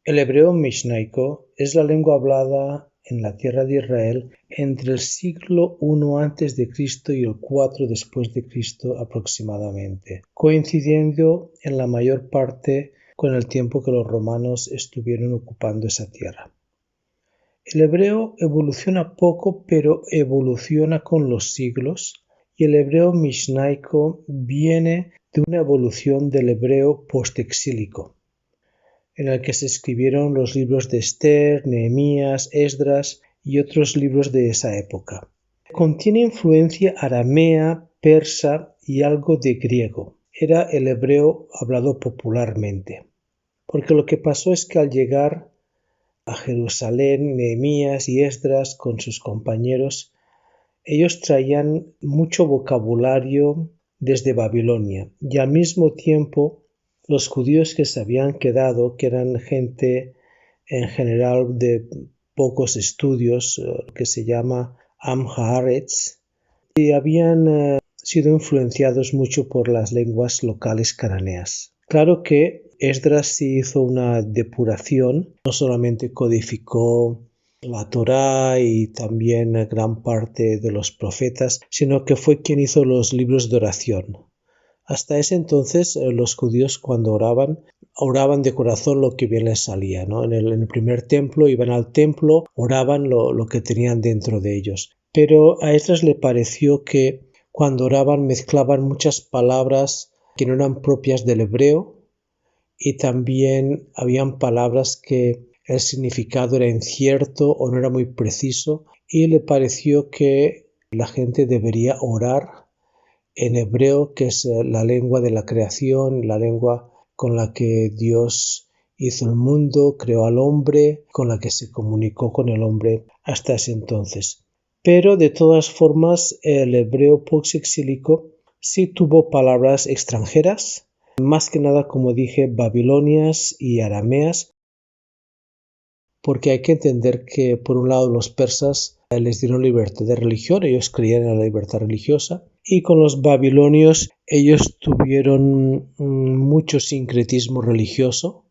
El hebreo mishnaico es la lengua hablada en la tierra de Israel entre el siglo I a.C. y el IV después de Cristo aproximadamente, coincidiendo en la mayor parte con el tiempo que los romanos estuvieron ocupando esa tierra. El hebreo evoluciona poco, pero evoluciona con los siglos, y el hebreo mishnaico viene de una evolución del hebreo postexílico, en el que se escribieron los libros de Esther, Nehemías, Esdras y otros libros de esa época. Contiene influencia aramea, persa y algo de griego. Era el hebreo hablado popularmente. Porque lo que pasó es que al llegar a Jerusalén, Nehemías y Esdras con sus compañeros, ellos traían mucho vocabulario desde Babilonia y al mismo tiempo los judíos que se habían quedado, que eran gente en general de pocos estudios, que se llama Am Haaretz, y habían sido influenciados mucho por las lenguas locales cananeas. Claro que Esdras sí hizo una depuración, no solamente codificó la Torá y también gran parte de los profetas, sino que fue quien hizo los libros de oración. Hasta ese entonces los judíos cuando oraban de corazón lo que bien les salía, ¿no? En el primer templo iban al templo, oraban lo que tenían dentro de ellos. Pero a Esdras le pareció que cuando oraban mezclaban muchas palabras que no eran propias del hebreo y también habían palabras que el significado era incierto o no era muy preciso y le pareció que la gente debería orar en hebreo, que es la lengua de la creación, la lengua con la que Dios hizo el mundo, creó al hombre, con la que se comunicó con el hombre hasta ese entonces. Pero de todas formas el hebreo postexílico sí tuvo palabras extranjeras, más que nada, como dije, babilonias y arameas, porque hay que entender que por un lado los persas les dieron libertad de religión, ellos creían en la libertad religiosa, y con los babilonios ellos tuvieron mucho sincretismo religioso.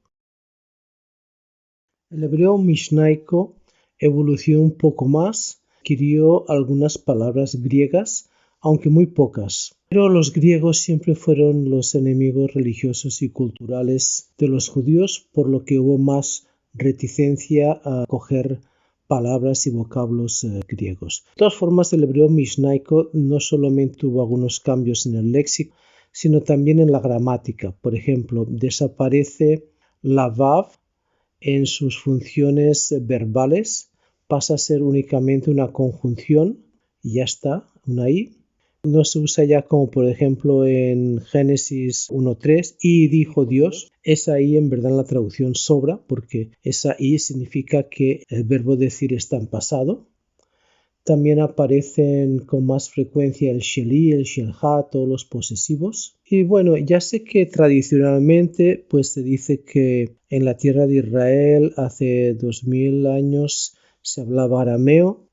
El hebreo mishnaico evolucionó un poco más, adquirió algunas palabras griegas, aunque muy pocas. Pero los griegos siempre fueron los enemigos religiosos y culturales de los judíos, por lo que hubo más reticencia a coger palabras y vocablos griegos. De todas formas, el hebreo mishnaico no solamente tuvo algunos cambios en el léxico, sino también en la gramática. Por ejemplo, desaparece la vav en sus funciones verbales, pasa a ser únicamente una conjunción y ya está, una i. No se usa ya como por ejemplo en Génesis 1.3, y dijo Dios. Esa i en verdad en la traducción sobra porque esa i significa que el verbo decir está en pasado. También aparecen con más frecuencia el sheli, el shelha, todos los posesivos. Y bueno, ya sé que tradicionalmente pues se dice que en la tierra de Israel hace 2000 años se hablaba arameo,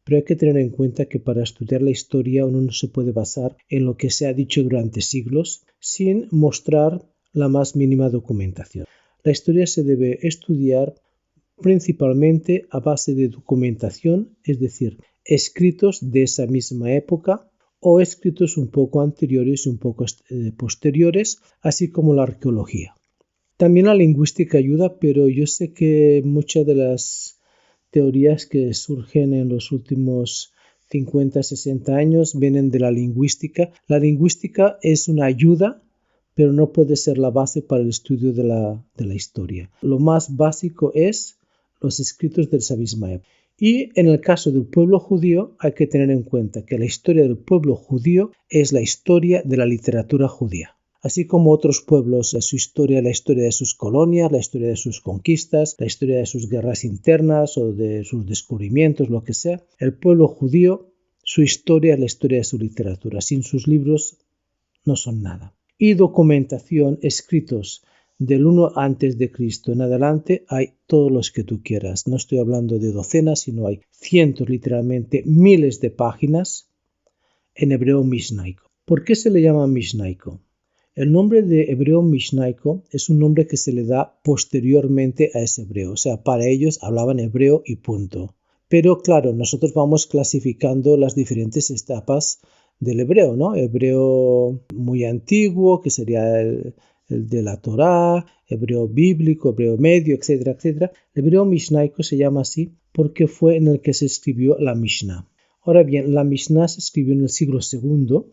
pero hay que tener en cuenta que para estudiar la historia uno no se puede basar en lo que se ha dicho durante siglos sin mostrar la más mínima documentación. La historia se debe estudiar principalmente a base de documentación, es decir, escritos de esa misma época o escritos un poco anteriores y un poco posteriores, así como la arqueología. También la lingüística ayuda, pero yo sé que muchas de las teorías que surgen en los últimos 50, 60 años vienen de la lingüística. La lingüística es una ayuda, pero no puede ser la base para el estudio de la historia. Lo más básico es los escritos de esa misma época. Y en el caso del pueblo judío hay que tener en cuenta que la historia del pueblo judío es la historia de la literatura judía. Así como otros pueblos, su historia, la historia de sus colonias, la historia de sus conquistas, la historia de sus guerras internas o de sus descubrimientos, lo que sea, el pueblo judío, su historia es la historia de su literatura. Sin sus libros no son nada. Y documentación, escritos del 1 antes de Cristo en adelante, hay todos los que tú quieras. No estoy hablando de docenas, sino hay cientos, literalmente miles de páginas en hebreo mishnaico. ¿Por qué se le llama mishnaico? El nombre de hebreo mishnaico es un nombre que se le da posteriormente a ese hebreo. O sea, para ellos hablaban hebreo y punto. Pero claro, nosotros vamos clasificando las diferentes etapas del hebreo, ¿no? Hebreo muy antiguo, que sería el de la Torá, hebreo bíblico, hebreo medio, etcétera, etcétera. El hebreo mishnaico se llama así porque fue en el que se escribió la Mishnah. Ahora bien, la Mishnah se escribió en el siglo II,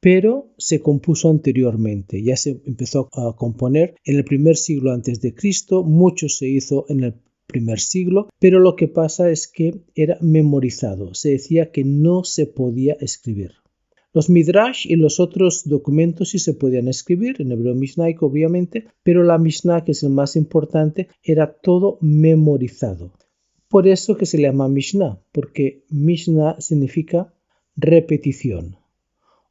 pero se compuso anteriormente. Ya se empezó a componer en el primer siglo antes de Cristo, mucho se hizo en el primer siglo, pero lo que pasa es que era memorizado. Se decía que no se podía escribir. Los Midrash y los otros documentos sí se podían escribir, en hebreo mishnaico obviamente, pero la Mishnah, que es el más importante, era todo memorizado. Por eso que se le llama Mishnah, porque Mishnah significa repetición.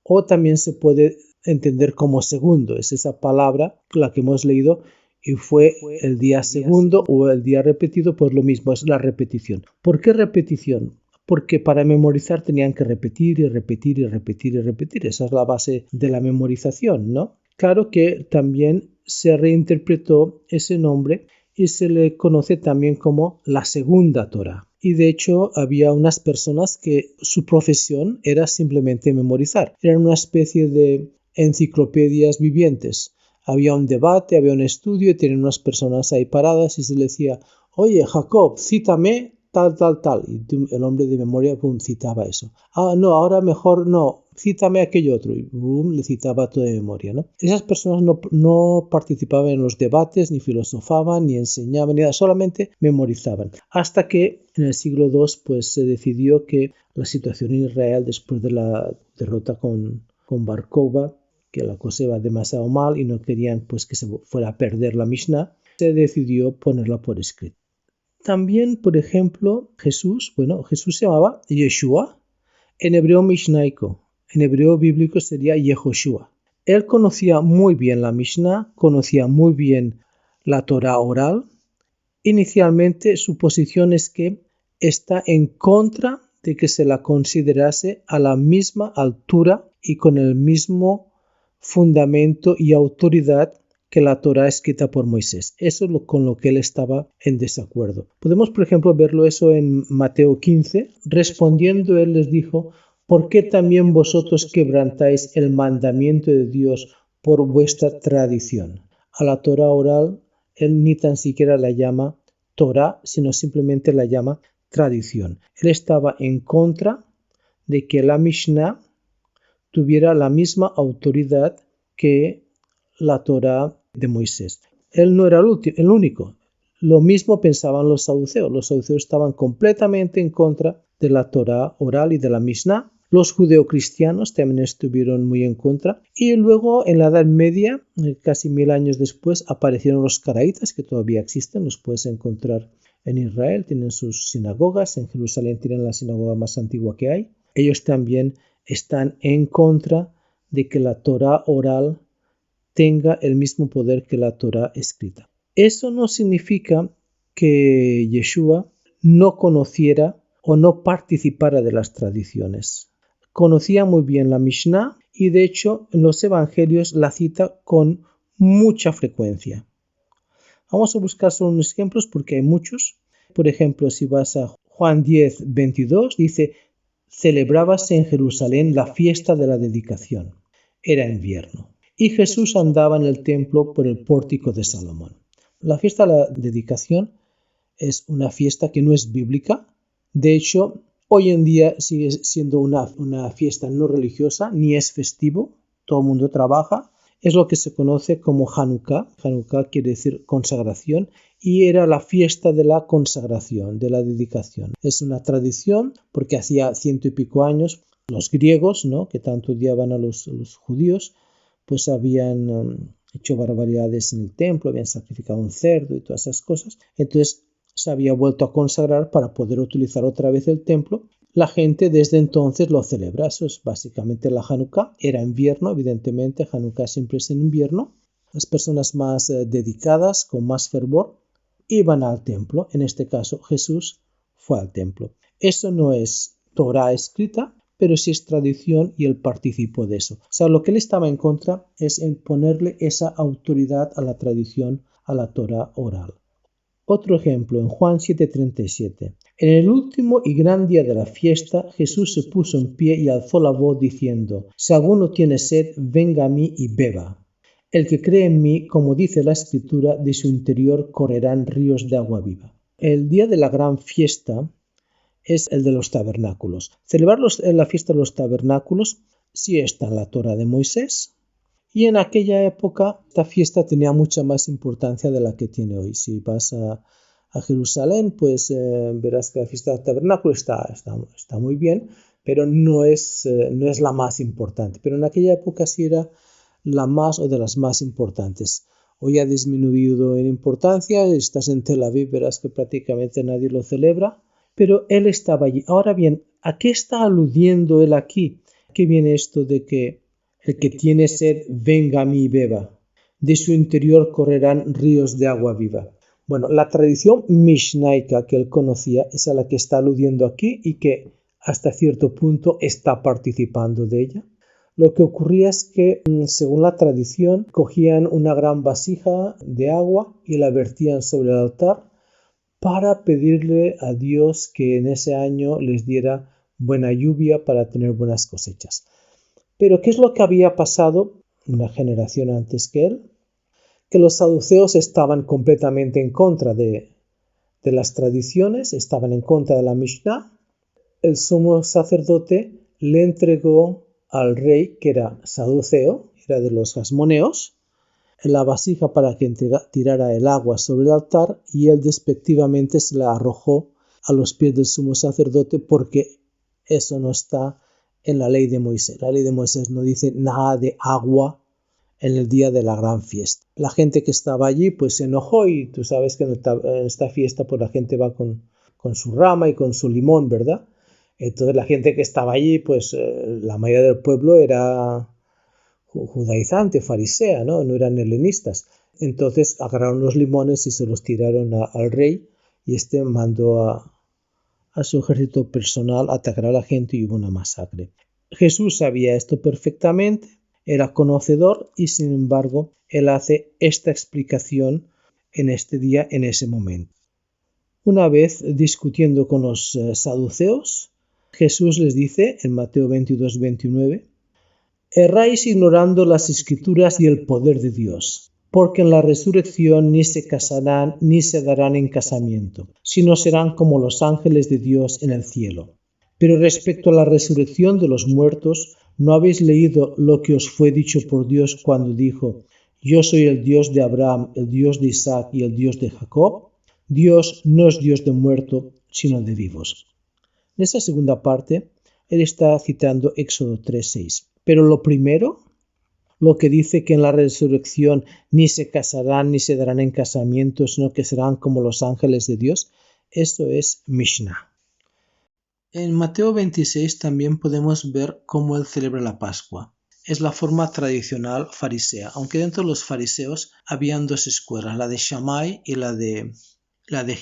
O también se puede entender como segundo, es esa palabra la que hemos leído y fue el día segundo o el día repetido, pues lo mismo, es la repetición. ¿Por qué repetición? Porque para memorizar tenían que repetir y repetir y repetir y repetir. Esa es la base de la memorización, ¿no? Claro que también se reinterpretó ese nombre y se le conoce también como la segunda Torá. Y de hecho había unas personas que su profesión era simplemente memorizar. Eran una especie de enciclopedias vivientes. Había un debate, había un estudio y tenían unas personas ahí paradas y se le decía, oye Jacob, cítame tal, tal, tal. Y el hombre de memoria boom, citaba eso. Ah, no, ahora mejor no, cítame aquello otro. Y boom, le citaba todo de memoria, ¿no? Esas personas no participaban en los debates, ni filosofaban, ni enseñaban, ni nada, solamente memorizaban. Hasta que en el siglo II pues, se decidió que la situación en Israel, después de la derrota con Bar Kokhba, que la cosa iba demasiado mal y no querían pues, que se fuera a perder la Mishnah, se decidió ponerla por escrito. También, por ejemplo, Jesús se llamaba Yeshua, en hebreo mishnaico, en hebreo bíblico sería Yehoshua. Él conocía muy bien la Mishnah, conocía muy bien la Torah oral. Inicialmente su posición es que está en contra de que se la considerase a la misma altura y con el mismo fundamento y autoridad que la Torá escrita por Moisés. Eso es con lo que él estaba en desacuerdo. Podemos, por ejemplo, verlo eso en Mateo 15. Respondiendo, él les dijo, ¿por qué también vosotros quebrantáis el mandamiento de Dios por vuestra tradición? A la Torá oral, él ni tan siquiera la llama Torá, sino simplemente la llama tradición. Él estaba en contra de que la Mishnah tuviera la misma autoridad que la Torá de Moisés. Él no era el único. Lo mismo pensaban los saduceos. Los saduceos estaban completamente en contra de la Torá oral y de la Mishnah. Los judeocristianos también estuvieron muy en contra. Y luego, en la Edad Media, casi 1000 años después, aparecieron los caraítas, que todavía existen. Los puedes encontrar en Israel. Tienen sus sinagogas. En Jerusalén tienen la sinagoga más antigua que hay. Ellos también están en contra de que la Torá oral tenga el mismo poder que la Torá escrita. Eso no significa que Yeshua no conociera o no participara de las tradiciones. Conocía muy bien la Mishnah y de hecho en los evangelios la cita con mucha frecuencia. Vamos a buscar solo unos ejemplos porque hay muchos. Por ejemplo, si vas a Juan 10, 22, dice, celebrábase en Jerusalén la fiesta de la dedicación. Era invierno. Y Jesús andaba en el templo por el pórtico de Salomón. La fiesta de la dedicación es una fiesta que no es bíblica. De hecho, hoy en día sigue siendo una fiesta no religiosa, ni es festivo. Todo el mundo trabaja. Es lo que se conoce como Hanukkah. Hanukkah quiere decir consagración y era la fiesta de la consagración, de la dedicación. Es una tradición porque hacía 100 y pico años los griegos, ¿no?, que tanto odiaban a los judíos, pues habían hecho barbaridades en el templo, habían sacrificado un cerdo y todas esas cosas. Entonces se había vuelto a consagrar para poder utilizar otra vez el templo. La gente desde entonces lo celebra. Eso es básicamente la Hanukkah. Era invierno, evidentemente, Hanukkah siempre es en invierno. Las personas más dedicadas, con más fervor, iban al templo. En este caso, Jesús fue al templo. Eso no es Torah escrita, pero sí es tradición y él participó de eso. O sea, lo que él estaba en contra es en ponerle esa autoridad a la tradición, a la Torá oral. Otro ejemplo, en Juan 7:37. En el último y gran día de la fiesta, Jesús se puso en pie y alzó la voz diciendo: Si alguno tiene sed, venga a mí y beba. El que cree en mí, como dice la Escritura, de su interior correrán ríos de agua viva. El día de la gran fiesta es el de los tabernáculos. Celebrar la fiesta de los tabernáculos sí está en la Torá de Moisés, y en aquella época esta fiesta tenía mucha más importancia de la que tiene hoy. Si vas a Jerusalén, pues verás que la fiesta del tabernáculo está muy bien, pero no es la más importante. Pero en aquella época sí era la más o de las más importantes. Hoy ha disminuido en importancia, estás en Tel Aviv, verás que prácticamente nadie lo celebra, pero él estaba allí. Ahora bien, ¿a qué está aludiendo él aquí? ¿Qué viene esto de que el que tiene sed, venga a mí y beba? De su interior correrán ríos de agua viva. Bueno, la tradición mishnaica que él conocía es a la que está aludiendo aquí y que hasta cierto punto está participando de ella. Lo que ocurría es que, según la tradición, cogían una gran vasija de agua y la vertían sobre el altar para pedirle a Dios que en ese año les diera buena lluvia para tener buenas cosechas. Pero ¿qué es lo que había pasado una generación antes que él? Que los saduceos estaban completamente en contra de las tradiciones, estaban en contra de la Mishnah. El sumo sacerdote le entregó al rey, que era saduceo, era de los hasmoneos, la vasija para que tirara el agua sobre el altar, y él despectivamente se la arrojó a los pies del sumo sacerdote porque eso no está en la ley de Moisés. La ley de Moisés no dice nada de agua en el día de la gran fiesta. La gente que estaba allí pues se enojó, y tú sabes que en esta fiesta pues la gente va con su rama y con su limón, ¿verdad? Entonces la gente que estaba allí, pues la mayoría del pueblo era judaizante, farisea, ¿no? No eran helenistas. Entonces agarraron los limones y se los tiraron al rey, y este mandó a su ejército personal a atacar a la gente y hubo una masacre. Jesús sabía esto perfectamente, era conocedor, y sin embargo él hace esta explicación en este día, en ese momento. Una vez discutiendo con los saduceos, Jesús les dice en Mateo 22:29: Erráis ignorando las Escrituras y el poder de Dios, porque en la resurrección ni se casarán ni se darán en casamiento, sino serán como los ángeles de Dios en el cielo. Pero respecto a la resurrección de los muertos, ¿no habéis leído lo que os fue dicho por Dios cuando dijo: Yo soy el Dios de Abraham, el Dios de Isaac y el Dios de Jacob? Dios no es Dios de muertos, sino de vivos. En esta segunda parte, él está citando Éxodo 3:6. Pero lo primero, lo que dice que en la resurrección ni se casarán ni se darán en casamiento, sino que serán como los ángeles de Dios, esto es Mishnah. En Mateo 26 también podemos ver cómo él celebra la Pascua. Es la forma tradicional farisea, aunque dentro de los fariseos habían dos escuelas, la de Shammai y la de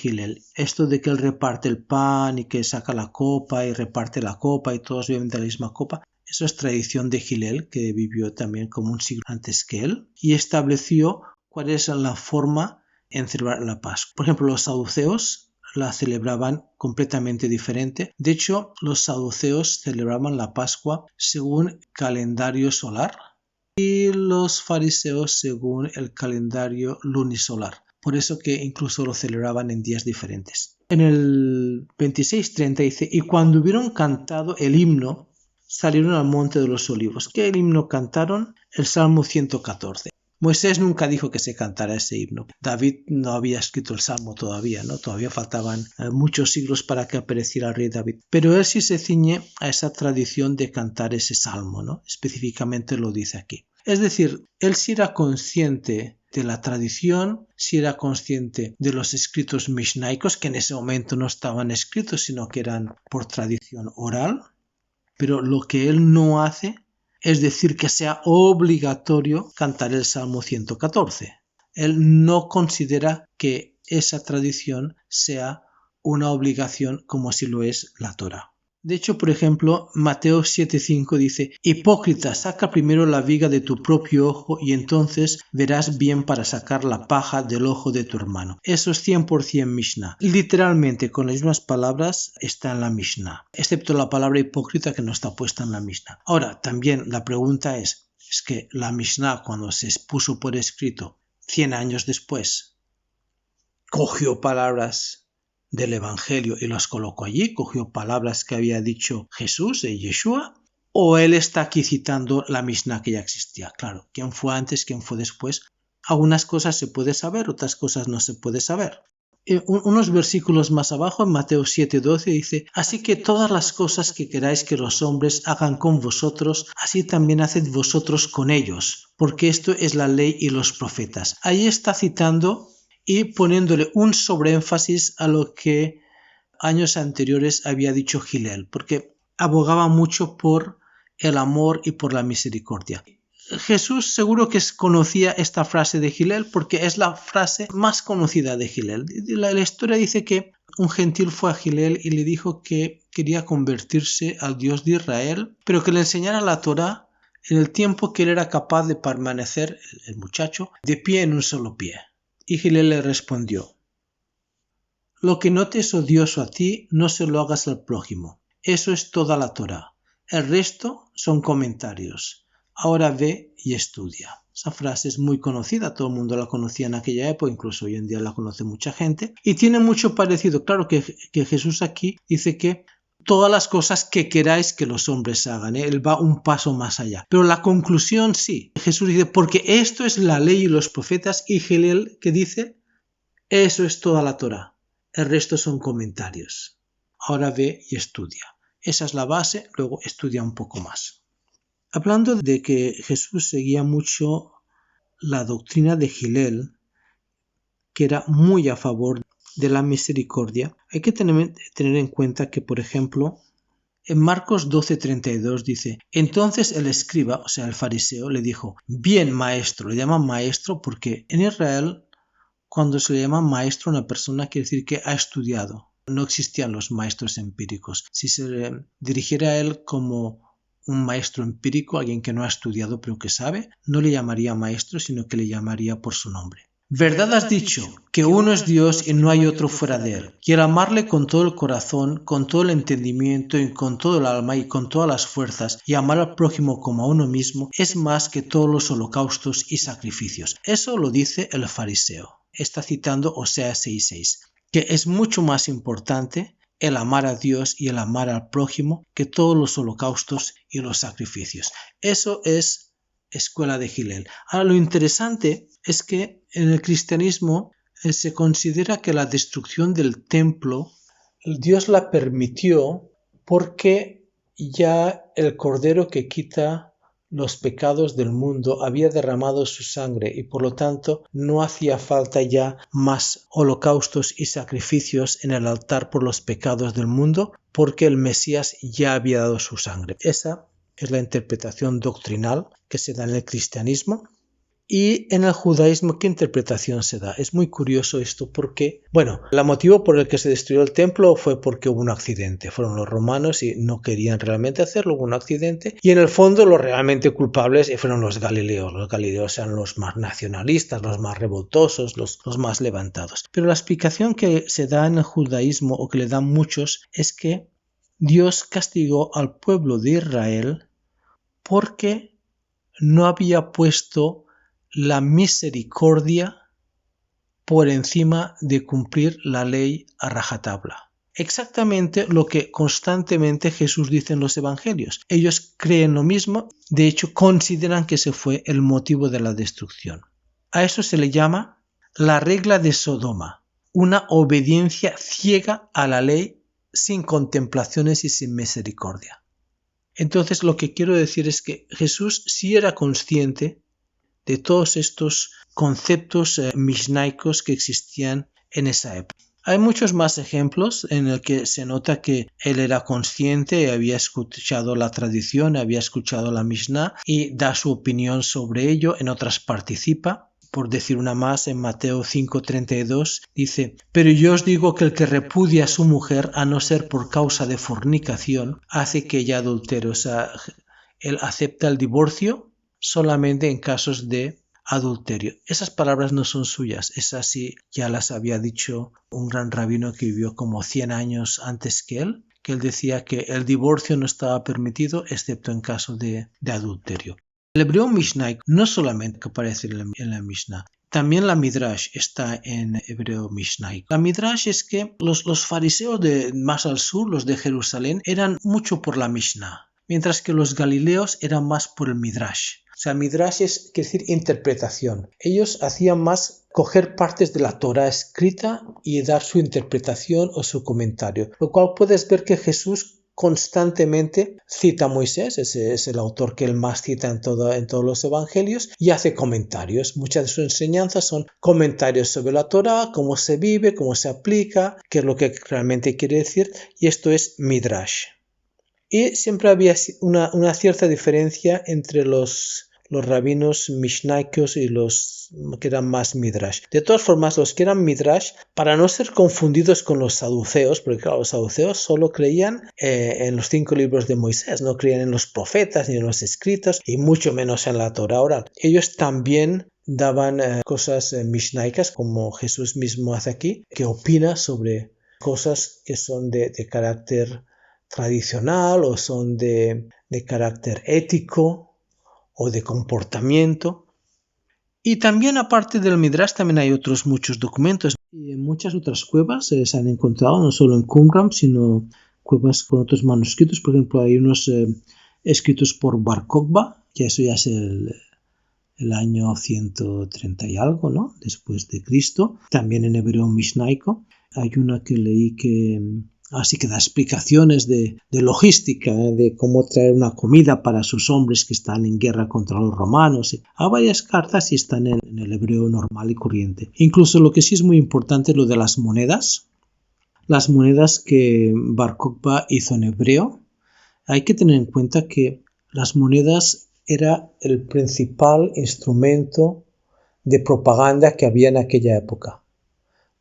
Hillel. Esto de que él reparte el pan y que saca la copa y reparte la copa y todos beben de la misma copa, eso es tradición de Hillel, que vivió también como un siglo antes que él, y estableció cuál es la forma en celebrar la Pascua. Por ejemplo, los saduceos la celebraban completamente diferente. De hecho, los saduceos celebraban la Pascua según calendario solar y los fariseos según el calendario lunisolar. Por eso que incluso lo celebraban en días diferentes. En el 26:30 dice: Y cuando hubieron cantado el himno, salieron al monte de los olivos. ¿Qué himno cantaron? El Salmo 114. Moisés nunca dijo que se cantara ese himno. David no había escrito el Salmo todavía, ¿no? Todavía faltaban muchos siglos para que apareciera el rey David. Pero él sí se ciñe a esa tradición de cantar ese Salmo, ¿no? Específicamente lo dice aquí. Es decir, él sí era consciente de la tradición, sí era consciente de los escritos mishnaicos, que en ese momento no estaban escritos, sino que eran por tradición oral. Pero lo que él no hace es decir que sea obligatorio cantar el Salmo 114. Él no considera que esa tradición sea una obligación como si lo es la Torá. De hecho, por ejemplo, Mateo 7:5 dice: Hipócrita, saca primero la viga de tu propio ojo y entonces verás bien para sacar la paja del ojo de tu hermano. Eso es 100% Mishnah. Literalmente, con las mismas palabras, está en la Mishnah, excepto la palabra hipócrita que no está puesta en la Mishnah. Ahora, también la pregunta es que la Mishnah, cuando se puso por escrito 100 años después, cogió palabras del Evangelio y las colocó allí, cogió palabras que había dicho Jesús, Yeshua, o él está aquí citando la Mishnah que ya existía. Claro, quién fue antes, quién fue después. Algunas cosas se puede saber, otras cosas no se puede saber. Unos versículos más abajo, en Mateo 7:12, dice: Así que todas las cosas que queráis que los hombres hagan con vosotros, así también haced vosotros con ellos, porque esto es la ley y los profetas. Ahí está citando y poniéndole un sobreénfasis a lo que años anteriores había dicho Hillel, porque abogaba mucho por el amor y por la misericordia. Jesús seguro que conocía esta frase de Hillel porque es la frase más conocida de Hillel. La historia dice que un gentil fue a Hillel y le dijo que quería convertirse al Dios de Israel, pero que le enseñara la Torá en el tiempo que él era capaz de permanecer, el muchacho, de pie en un solo pie. Y Hillel le respondió: Lo que no te es odioso a ti, no se lo hagas al prójimo. Eso es toda la Torá. El resto son comentarios. Ahora ve y estudia. Esa frase es muy conocida, todo el mundo la conocía en aquella época, incluso hoy en día la conoce mucha gente. Y tiene mucho parecido. Claro que Jesús aquí dice que todas las cosas que queráis que los hombres hagan. Él va un paso más allá. Pero la conclusión sí. Jesús dice, porque esto es la ley y los profetas, y Hillel que dice, eso es toda la Torá. El resto son comentarios. Ahora ve y estudia. Esa es la base, luego estudia un poco más. Hablando de que Jesús seguía mucho la doctrina de Hillel, que era muy a favor de la misericordia, hay que tener en cuenta que, por ejemplo, en Marcos 12:32 dice: Entonces el escriba, o sea el fariseo, le dijo: Bien, maestro. Le llaman maestro porque en Israel, cuando se le llama maestro a una persona, quiere decir que ha estudiado. No existían los maestros empíricos. Si se dirigiera a él como un maestro empírico, alguien que no ha estudiado pero que sabe, no le llamaría maestro, sino que le llamaría por su nombre. Verdad has dicho, que uno es Dios y no hay otro fuera de él. Y el amarle con todo el corazón, con todo el entendimiento y con todo el alma y con todas las fuerzas, y amar al prójimo como a uno mismo, es más que todos los holocaustos y sacrificios. Eso lo dice el fariseo. Está citando Oseas 6:6, que es mucho más importante el amar a Dios y el amar al prójimo que todos los holocaustos y los sacrificios. Eso es escuela de Hillel. Ahora, lo interesante es que en el cristianismo se considera que la destrucción del templo, Dios la permitió porque ya el Cordero que quita los pecados del mundo había derramado su sangre y por lo tanto no hacía falta ya más holocaustos y sacrificios en el altar por los pecados del mundo porque el Mesías ya había dado su sangre. Esa es la interpretación doctrinal que se da en el cristianismo. Y en el judaísmo, ¿qué interpretación se da? Es muy curioso esto porque, el motivo por el que se destruyó el templo fue porque hubo un accidente. Fueron los romanos y no querían realmente hacerlo, hubo un accidente. Y en el fondo los realmente culpables fueron los galileos. Los galileos eran los más nacionalistas, los más revoltosos, los más levantados. Pero la explicación que se da en el judaísmo, o que le dan muchos, es que Dios castigó al pueblo de Israel porque no había puesto la misericordia por encima de cumplir la ley a rajatabla. Exactamente lo que constantemente Jesús dice en los evangelios. Ellos creen lo mismo, de hecho consideran que ese fue el motivo de la destrucción. A eso se le llama la regla de Sodoma, una obediencia ciega a la ley sin contemplaciones y sin misericordia. Entonces lo que quiero decir es que Jesús sí era consciente de todos estos conceptos mishnaicos que existían en esa época. Hay muchos más ejemplos en el que se nota que él era consciente, había escuchado la tradición, había escuchado la Mishnah y da su opinión sobre ello, en otras participa. por decir una más, en Mateo 5:32 dice: pero yo os digo que el que repudia a su mujer, a no ser por causa de fornicación, hace que ella adultere. O sea, él acepta el divorcio solamente en casos de adulterio. Esas palabras no son suyas, esas sí ya las había dicho un gran rabino que vivió como 100 años antes que él decía que el divorcio no estaba permitido excepto en caso de adulterio. El hebreo mishnaico no solamente aparece en la Mishnah, también la Midrash está en hebreo mishnaico. La Midrash es que los fariseos de más al sur, los de Jerusalén, eran mucho por la Mishnah, mientras que los galileos eran más por el Midrash. O sea, Midrash quiere decir interpretación. Ellos hacían más coger partes de la Torah escrita y dar su interpretación o su comentario. Lo cual puedes ver que Jesús constantemente cita a Moisés, ese es el autor que él más cita en todos los evangelios, y hace comentarios. Muchas de sus enseñanzas son comentarios sobre la Torah, cómo se vive, cómo se aplica, qué es lo que realmente quiere decir, y esto es Midrash. Y siempre había una cierta diferencia entre los rabinos mishnaicos y los que eran más midrash. De todas formas, los que eran midrash, para no ser confundidos con los saduceos, porque claro, los saduceos solo creían en los 5 libros de Moisés, no creían en los profetas ni en los escritos y mucho menos en la Torah oral. Ellos también daban cosas mishnaicas, como Jesús mismo hace aquí, que opina sobre cosas que son de carácter tradicional o son de carácter ético o de comportamiento. Y también aparte del Midrash también hay otros muchos documentos. Y en muchas otras cuevas se han encontrado, no solo en Qumran, sino cuevas con otros manuscritos. Por ejemplo, hay unos escritos por Bar Kokhba, que eso ya es el año 130 y algo, ¿no? Después de Cristo. También en hebreo mishnaico. Hay una que leí que así que da explicaciones de logística, de cómo traer una comida para sus hombres que están en guerra contra los romanos. Hay varias cartas y están en el hebreo normal y corriente. Incluso lo que sí es muy importante es lo de las monedas. Las monedas que Bar Kokhba hizo en hebreo. Hay que tener en cuenta que las monedas era el principal instrumento de propaganda que había en aquella época.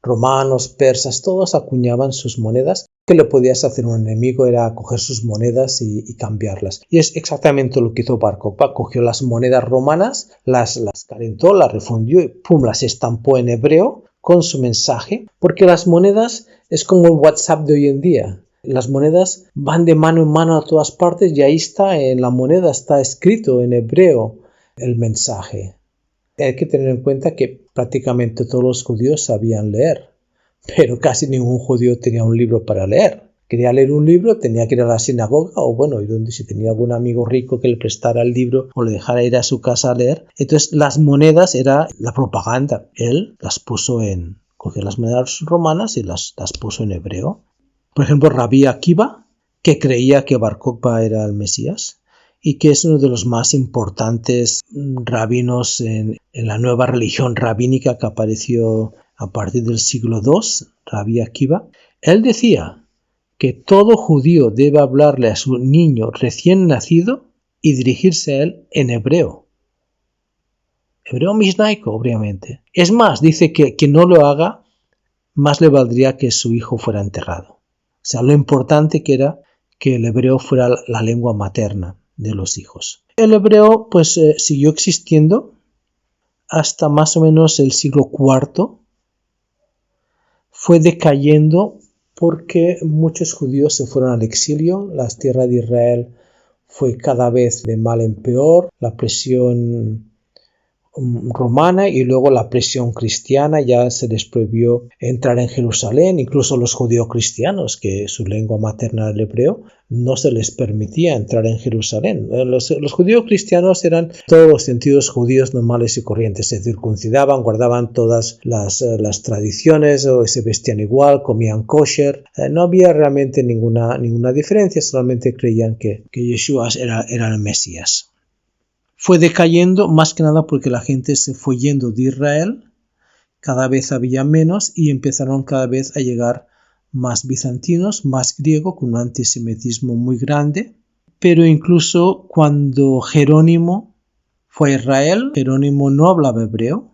Romanos, persas, todos acuñaban sus monedas. Que le podías hacer un enemigo era coger sus monedas y cambiarlas. Y es exactamente lo que hizo Bar Kokhba. Cogió las monedas romanas, las calentó, las refundió y pum, las estampó en hebreo con su mensaje. Porque las monedas es como el WhatsApp de hoy en día. Las monedas van de mano en mano a todas partes y ahí está, en la moneda está escrito en hebreo el mensaje. Hay que tener en cuenta que prácticamente todos los judíos sabían leer. Pero casi ningún judío tenía un libro para leer. Quería leer un libro, tenía que ir a la sinagoga o bueno, y donde si tenía algún amigo rico que le prestara el libro o le dejara ir a su casa a leer. Entonces las monedas era la propaganda. Él las puso cogió las monedas romanas y las puso en hebreo. Por ejemplo, Rabí Akiva, que creía que Bar Kokhba era el Mesías y que es uno de los más importantes rabinos en la nueva religión rabínica que apareció a partir del siglo II, Rabí Akiva. Él decía que todo judío debe hablarle a su niño recién nacido y dirigirse a él en hebreo. Hebreo mishnaico, obviamente. Es más, dice que quien no lo haga, más le valdría que su hijo fuera enterrado. O sea, lo importante que era que el hebreo fuera la lengua materna de los hijos. El hebreo, pues, siguió existiendo hasta más o menos el siglo IV. Fue decayendo porque muchos judíos se fueron al exilio, la tierra de Israel fue cada vez de mal en peor, la presión romana y luego la presión cristiana, ya se les prohibió entrar en Jerusalén, incluso los judíos cristianos, que su lengua materna era el hebreo, no se les permitía entrar en Jerusalén. Los judíos cristianos eran todos los sentidos judíos normales y corrientes, se circuncidaban, guardaban todas las tradiciones, o se vestían igual, comían kosher, no había realmente ninguna diferencia, solamente creían que Yeshua era el Mesías. Fue decayendo más que nada porque la gente se fue yendo de Israel, cada vez había menos y empezaron cada vez a llegar más bizantinos, más griegos, con un antisemitismo muy grande. Pero incluso cuando Jerónimo fue a Israel, Jerónimo no hablaba hebreo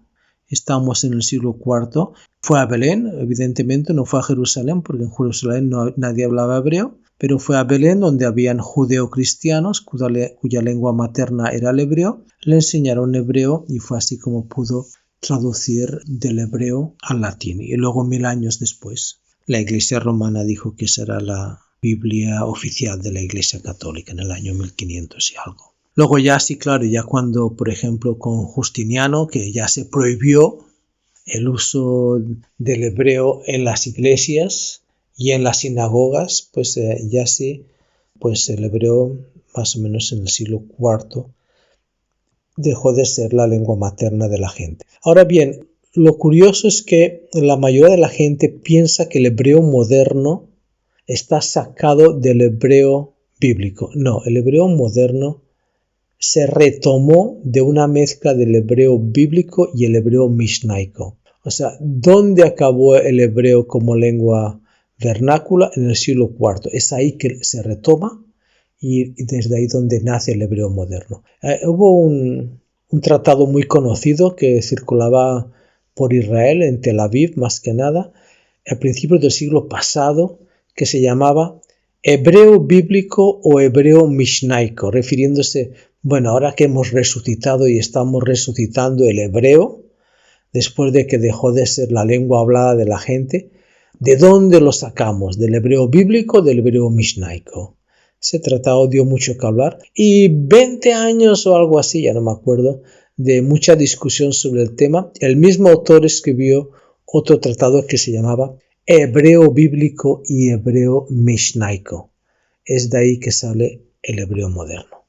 estamos en el siglo IV. Fue a Belén, evidentemente, no fue a Jerusalén, porque en Jerusalén nadie hablaba hebreo, pero fue a Belén, donde habían judeocristianos cuya lengua materna era el hebreo. Le enseñaron hebreo y fue así como pudo traducir del hebreo al latín. Y luego, 1000 años después, la Iglesia romana dijo que esa era la Biblia oficial de la Iglesia católica en el año 1500 y algo. Luego ya sí, claro, ya cuando, por ejemplo, con Justiniano, que ya se prohibió el uso del hebreo en las iglesias y en las sinagogas, pues ya sí, pues el hebreo más o menos en el siglo IV dejó de ser la lengua materna de la gente. Ahora bien, lo curioso es que la mayoría de la gente piensa que el hebreo moderno está sacado del hebreo bíblico. No, el hebreo moderno se retomó de una mezcla del hebreo bíblico y el hebreo mishnaico. O sea, ¿dónde acabó el hebreo como lengua vernácula? En el siglo IV. Es ahí que se retoma y desde ahí donde nace el hebreo moderno. Hubo un tratado muy conocido que circulaba por Israel, en Tel Aviv más que nada, a principios del siglo pasado, que se llamaba hebreo bíblico o hebreo mishnaico, refiriéndose, bueno, ahora que hemos resucitado y estamos resucitando el hebreo, después de que dejó de ser la lengua hablada de la gente, ¿de dónde lo sacamos? ¿Del hebreo bíblico o del hebreo mishnaico? Ese tratado dio mucho que hablar y 20 años o algo así, ya no me acuerdo, de mucha discusión sobre el tema. El mismo autor escribió otro tratado que se llamaba hebreo bíblico y hebreo mishnaico. Es de ahí que sale el hebreo moderno.